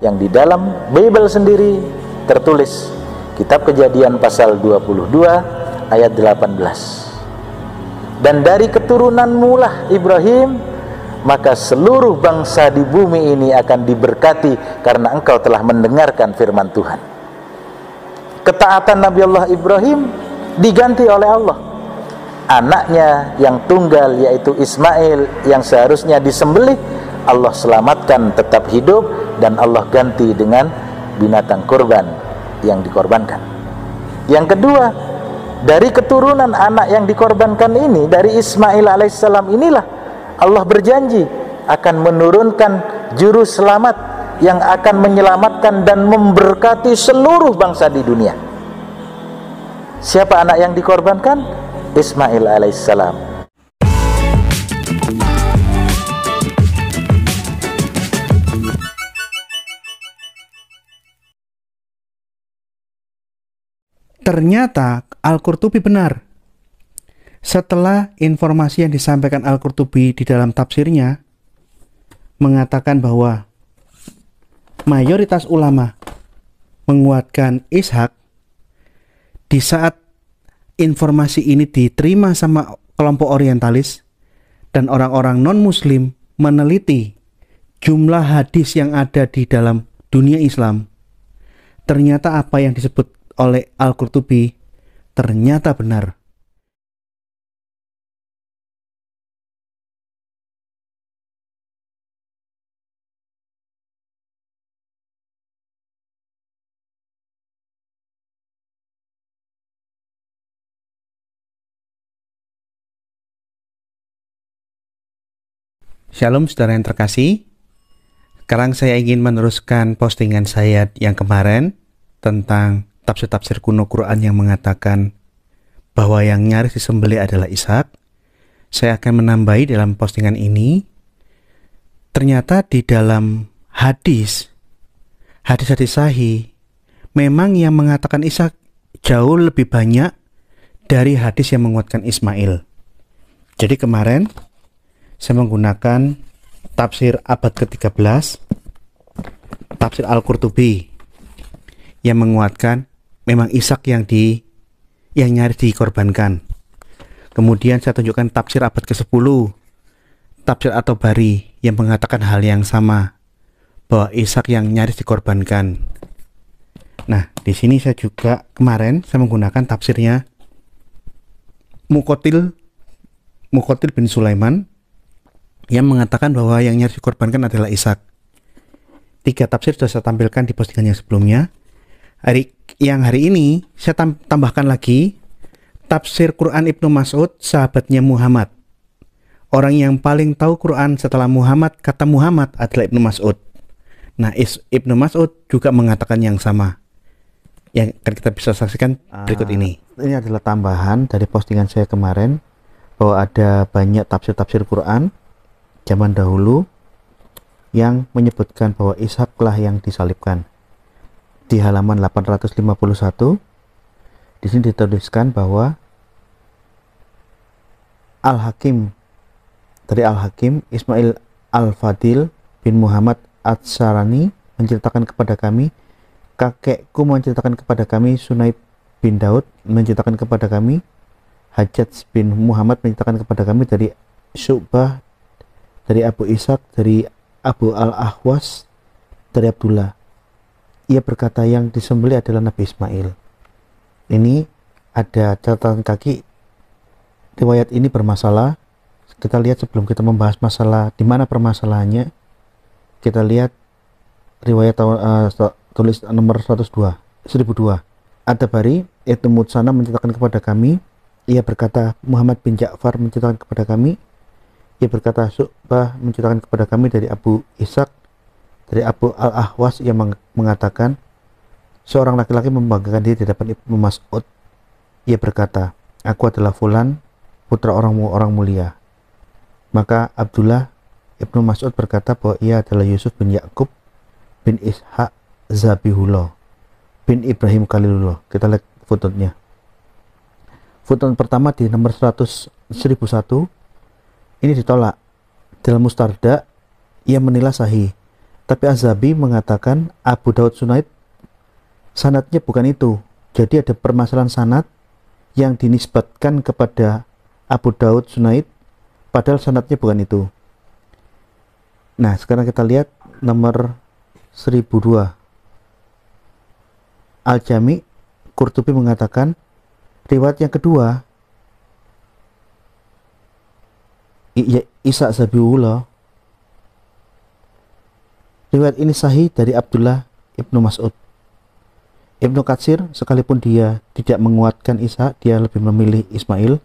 Yang di dalam Bible sendiri tertulis Kitab Kejadian pasal 22 ayat 18. Dan dari keturunanmu lah Ibrahim, maka seluruh bangsa di bumi ini akan diberkati karena engkau telah mendengarkan firman Tuhan. Ketaatan Nabi Allah Ibrahim diganti oleh Allah. Anaknya yang tunggal yaitu Ismail yang seharusnya disembelih, Allah selamatkan tetap hidup dan Allah ganti dengan binatang kurban yang dikorbankan. Yang kedua, dari keturunan anak yang dikorbankan ini, dari Ismail alaihissalam inilah Allah berjanji akan menurunkan juru selamat yang akan menyelamatkan dan memberkati seluruh bangsa di dunia. Siapa anak yang dikorbankan? Ismail alaihissalam. Ternyata Al-Qurtubi benar. Setelah informasi yang disampaikan Al-Qurtubi di dalam tafsirnya mengatakan bahwa mayoritas ulama menguatkan Ishak, di saat informasi ini diterima sama kelompok orientalis dan orang-orang non-muslim meneliti jumlah hadis yang ada di dalam dunia Islam, ternyata apa yang disebut oleh Al-Qurtubi ternyata benar. Shalom saudara yang terkasih. Sekarang saya ingin meneruskan postingan saya yang kemarin tentang tafsir-tafsir kuno Quran yang mengatakan bahwa yang nyaris disembelih adalah Ishak. Saya akan menambahi dalam postingan ini, ternyata di dalam hadis sahih, memang yang mengatakan Ishak jauh lebih banyak dari hadis yang menguatkan Ismail. Jadi kemarin saya menggunakan tafsir abad ke-13, tafsir Al-Qurtubi, yang menguatkan memang Ishak yang nyaris dikorbankan. Kemudian saya tunjukkan tafsir abad ke-10, tafsir At-Tabari, yang mengatakan hal yang sama, bahwa Ishak yang nyaris dikorbankan. Nah, di sini saya juga kemarin saya menggunakan tafsirnya Muqatil bin Sulaiman, yang mengatakan bahwa yang nyaris dikorbankan adalah Ishak. 3 tafsir sudah saya tampilkan di postingan yang sebelumnya. Hari ini saya tambahkan lagi tafsir Quran Ibnu Mas'ud, sahabatnya Muhammad. Orang yang paling tahu Quran setelah Muhammad, kata Muhammad, adalah Ibnu Mas'ud. Nah, Ibnu Mas'ud juga mengatakan yang sama, yang akan kita bisa saksikan berikut ini. Ini adalah tambahan dari postingan saya kemarin, bahwa ada banyak tafsir-tafsir Quran zaman dahulu yang menyebutkan bahwa Ishaklah yang disalibkan. Di halaman 851 di sini dituliskan bahwa dari Al-Hakim Ismail Al-Fadil bin Muhammad At-Sarani menceritakan kepada kami, kakekku menceritakan kepada kami, Sunaib bin Daud menceritakan kepada kami, Hajjaj bin Muhammad menceritakan kepada kami dari Syu'bah, dari Abu Ishaq, dari Abu Al-Ahwas, dari Abdullah. Ia berkata yang disembelih adalah Nabi Ismail. Ini ada catatan kaki, riwayat ini bermasalah. Kita lihat sebelum kita membahas masalah di mana permasalahannya, kita lihat riwayat tulis nomor 1002. At-Tabari Ibnu Mutsana menceritakan kepada kami, ia berkata Muhammad bin Ja'far menceritakan kepada kami, ia berkata Syu'bah menceritakan kepada kami dari Abu Ishaq, dari Abu Al-Ahwas yang mengatakan seorang laki-laki membanggakan diri di hadapan Ibnu Mas'ud. Ia berkata, aku adalah Fulan, putra orang mulia. Maka Abdullah Ibnu Mas'ud berkata bahwa ia adalah Yusuf bin Yakub bin Ishaq Zabihullah bin Ibrahim Khalilullah. Kita lihat footnote-nya. Footnote pertama di nomor 1001 ini ditolak. Dalam Mustarda ia menilai sahih, Tapi Az-Zahabi mengatakan Abu Daud Sunaid sanadnya bukan itu. Jadi ada permasalahan sanad yang dinisbatkan kepada Abu Daud Sunaid, padahal sanadnya bukan itu. Nah, sekarang kita lihat nomor 1002. Al-Jami, Qurtubi mengatakan riwayat yang kedua Isa Zabiullah, riwayat ini sahih dari Abdullah Ibnu Mas'ud. Ibnu Katsir sekalipun dia tidak menguatkan Isa, dia lebih memilih Ismail.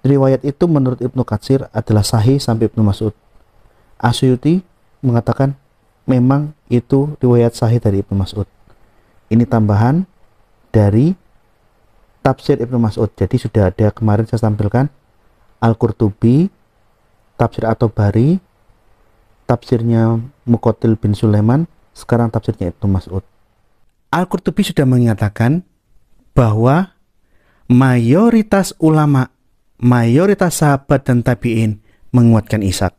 Riwayat itu menurut Ibnu Katsir adalah sahih sampai Ibnu Mas'ud. Asyuti mengatakan memang itu riwayat sahih dari Ibnu Mas'ud. Ini tambahan dari tafsir Ibnu Mas'ud. Jadi sudah ada kemarin saya tampilkan Al-Qurtubi, tafsir At-Tabari, tafsirnya Muqatil bin Sulaiman, sekarang tafsirnya Ibnu Mas'ud. Al-Qurtubi sudah mengatakan bahwa mayoritas ulama, mayoritas sahabat dan tabi'in menguatkan Ishaq.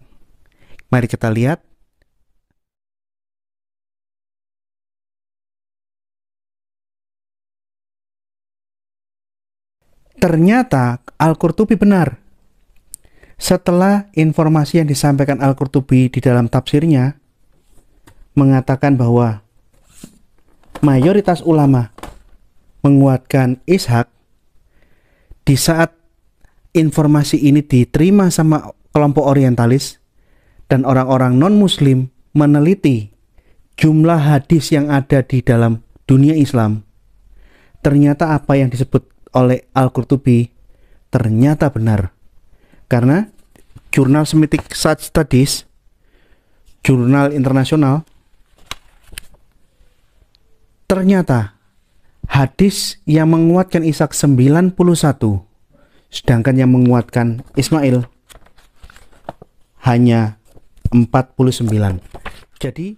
Mari kita lihat. Ternyata Al-Qurtubi benar. Setelah informasi yang disampaikan Al-Qurtubi di dalam tafsirnya mengatakan bahwa mayoritas ulama menguatkan Ishaq, di saat informasi ini diterima sama kelompok orientalis dan orang-orang non-muslim meneliti jumlah hadis yang ada di dalam dunia Islam, ternyata apa yang disebut oleh Al-Qurtubi ternyata benar. Karena jurnal Semitic Studies, jurnal internasional, ternyata hadis yang menguatkan Ishaq 91, sedangkan yang menguatkan Ismail hanya 49. Jadi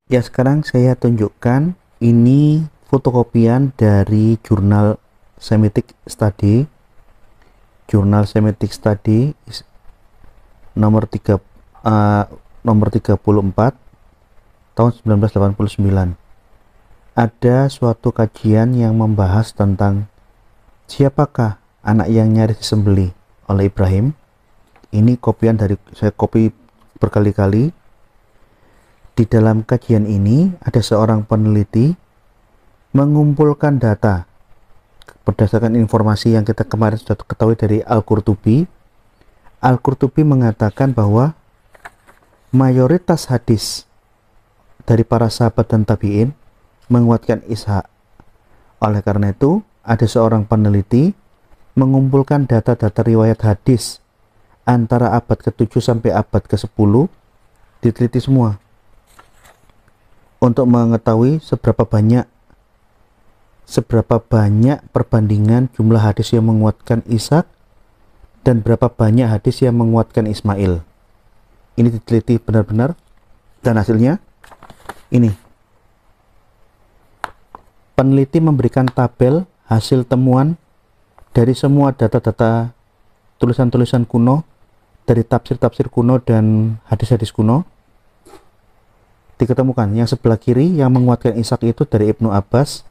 ya, sekarang saya tunjukkan ini fotokopian dari jurnal Semitic Study, jurnal Semitic Study nomor 34 tahun 1989. Ada suatu kajian yang membahas tentang siapakah anak yang nyaris disembelih oleh Ibrahim. Ini kopian dari, saya copy berkali-kali. Di dalam kajian ini ada seorang peneliti mengumpulkan data berdasarkan informasi yang kita kemarin sudah ketahui dari Al-Qurtubi. Al-Qurtubi mengatakan bahwa mayoritas hadis dari para sahabat dan tabi'in menguatkan Ishaq. Oleh karena itu, ada seorang peneliti mengumpulkan data-data riwayat hadis antara abad ke-7 sampai abad ke-10, diteliti semua untuk mengetahui seberapa banyak perbandingan jumlah hadis yang menguatkan Ishaq dan berapa banyak hadis yang menguatkan Ismail. Ini diteliti benar-benar dan hasilnya ini. Peneliti memberikan tabel hasil temuan dari semua data-data tulisan-tulisan kuno, dari tafsir-tafsir kuno dan hadis-hadis kuno. Diketemukan yang sebelah kiri yang menguatkan Ishaq itu dari Ibnu Abbas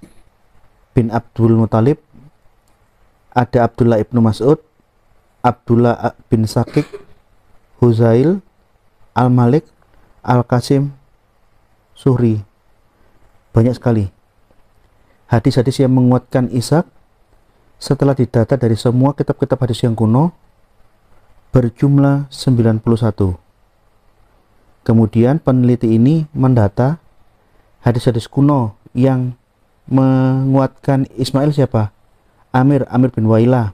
bin Abdul Muthalib, ada Abdullah Ibnu Mas'ud, Abdullah bin Sakik, Huzail, Al-Malik, Al-Qasim, Suhri. Banyak sekali hadis-hadis yang menguatkan Ishaq setelah didata dari semua kitab-kitab hadis yang kuno berjumlah 91. Kemudian peneliti ini mendata hadis-hadis kuno yang menguatkan Ismail siapa? Amir bin Wailah,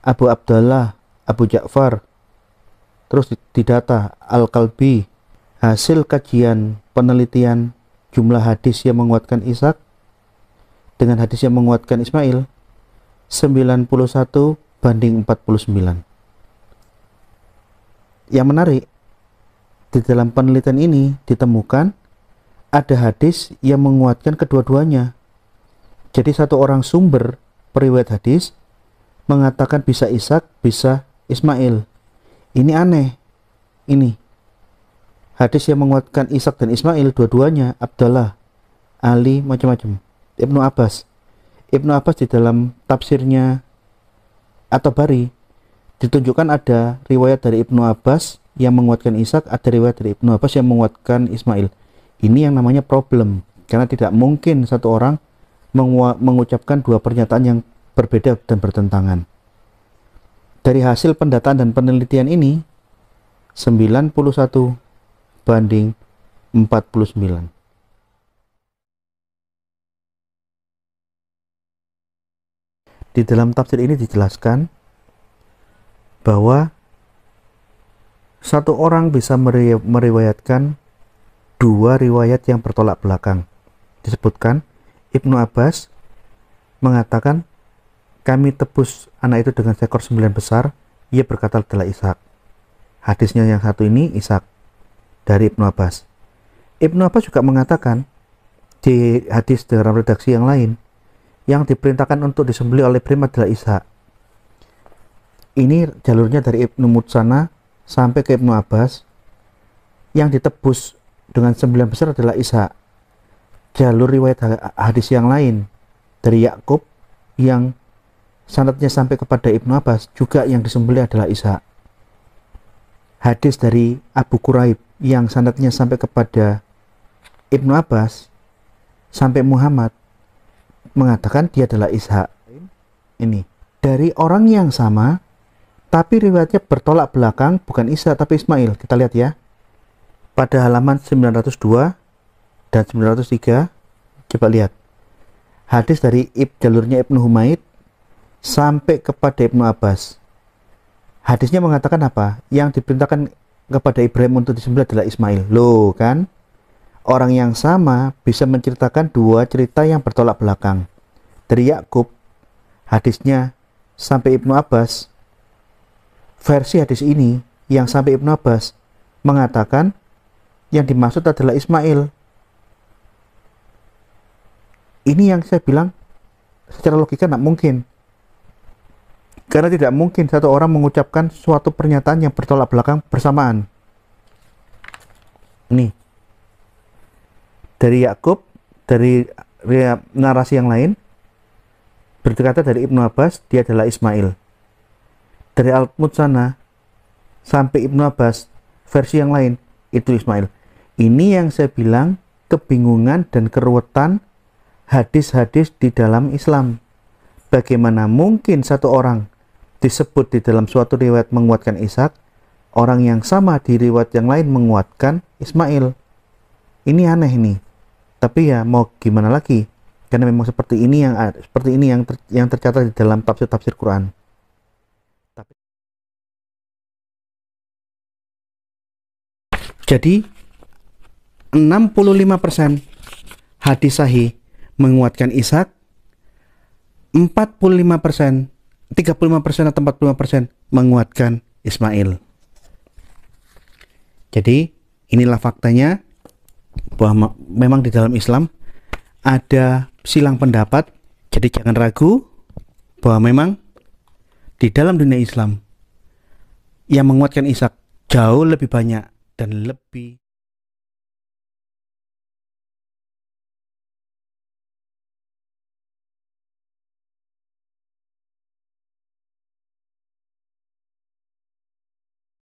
Abu Abdullah, Abu Ja'far. Terus didata Al-Kalbi. Hasil kajian penelitian jumlah hadis yang menguatkan Ishaq dengan hadis yang menguatkan Ismail 91 banding 49. Yang menarik, di dalam penelitian ini ditemukan ada hadis yang menguatkan kedua-duanya. Jadi satu orang sumber periwayat hadis mengatakan bisa Ishaq, bisa Ismail. Ini aneh. Ini hadis yang menguatkan Ishak dan Ismail, dua-duanya Abdallah, Ali, macam-macam. Ibnu Abbas di dalam tafsirnya atau Bari ditunjukkan ada riwayat dari Ibnu Abbas yang menguatkan Ishak, ada riwayat dari Ibnu Abbas yang menguatkan Ismail. Ini yang namanya problem, karena tidak mungkin satu orang mengucapkan dua pernyataan yang berbeda dan bertentangan. Dari hasil pendataan dan penelitian ini 91 banding 49. Di dalam tafsir ini dijelaskan bahwa satu orang bisa meriwayatkan dua riwayat yang bertolak belakang. Disebutkan Ibnu Abbas mengatakan, kami tebus anak itu dengan seekor 9 besar. Ia berkata adalah Ishak. Hadisnya yang satu ini Ishak dari Ibnu Abbas. Ibnu Abbas juga mengatakan di hadis dalam redaksi yang lain, yang diperintahkan untuk disembelih oleh Ibrahim adalah Ishak. Ini jalurnya dari Ibnu Mutsana sampai ke Ibnu Abbas. Yang ditebus dengan 9 besar adalah Ishak. Jalur riwayat hadis yang lain dari Yakub yang sanadnya sampai kepada Ibnu Abbas juga yang disembelih adalah Ishak. Hadis dari Abu Quraib yang sanadnya sampai kepada Ibnu Abbas sampai Muhammad mengatakan dia adalah Ishak. Ini dari orang yang sama tapi riwayatnya bertolak belakang, bukan Ishak tapi Ismail. Kita lihat ya, pada halaman 902 dan 903. Coba lihat hadis dari jalurnya Ibnu Humaid sampai kepada Ibnu Abbas. Hadisnya mengatakan apa? Yang diperintahkan kepada Ibrahim untuk disembelih adalah Ismail. Loh kan, orang yang sama bisa menceritakan dua cerita yang bertolak belakang. Dari Yakub hadisnya sampai Ibnu Abbas, versi hadis ini yang sampai Ibnu Abbas mengatakan yang dimaksud adalah Ismail. Ini yang saya bilang secara logika tidak mungkin, karena tidak mungkin satu orang mengucapkan suatu pernyataan yang bertolak belakang bersamaan. Ini dari Yakub, dari narasi yang lain berkata dari Ibnu Abbas dia adalah Ismail. Dari Al-Mutsana sampai Ibnu Abbas versi yang lain itu Ismail. Ini yang saya bilang kebingungan dan keruwetan hadis-hadis di dalam Islam. Bagaimana mungkin satu orang disebut di dalam suatu riwayat menguatkan Ishak, orang yang sama di riwayat yang lain menguatkan Ismail. Ini aneh ini. Tapi ya mau gimana lagi? Karena memang seperti ini yang tercatat di dalam tafsir Quran. Jadi 65% hadis sahih menguatkan Ishak, 45%, 35% atau 45% menguatkan Ismail. Jadi inilah faktanya bahwa memang di dalam Islam ada silang pendapat. Jadi jangan ragu bahwa memang di dalam dunia Islam yang menguatkan Ishak jauh lebih banyak dan lebih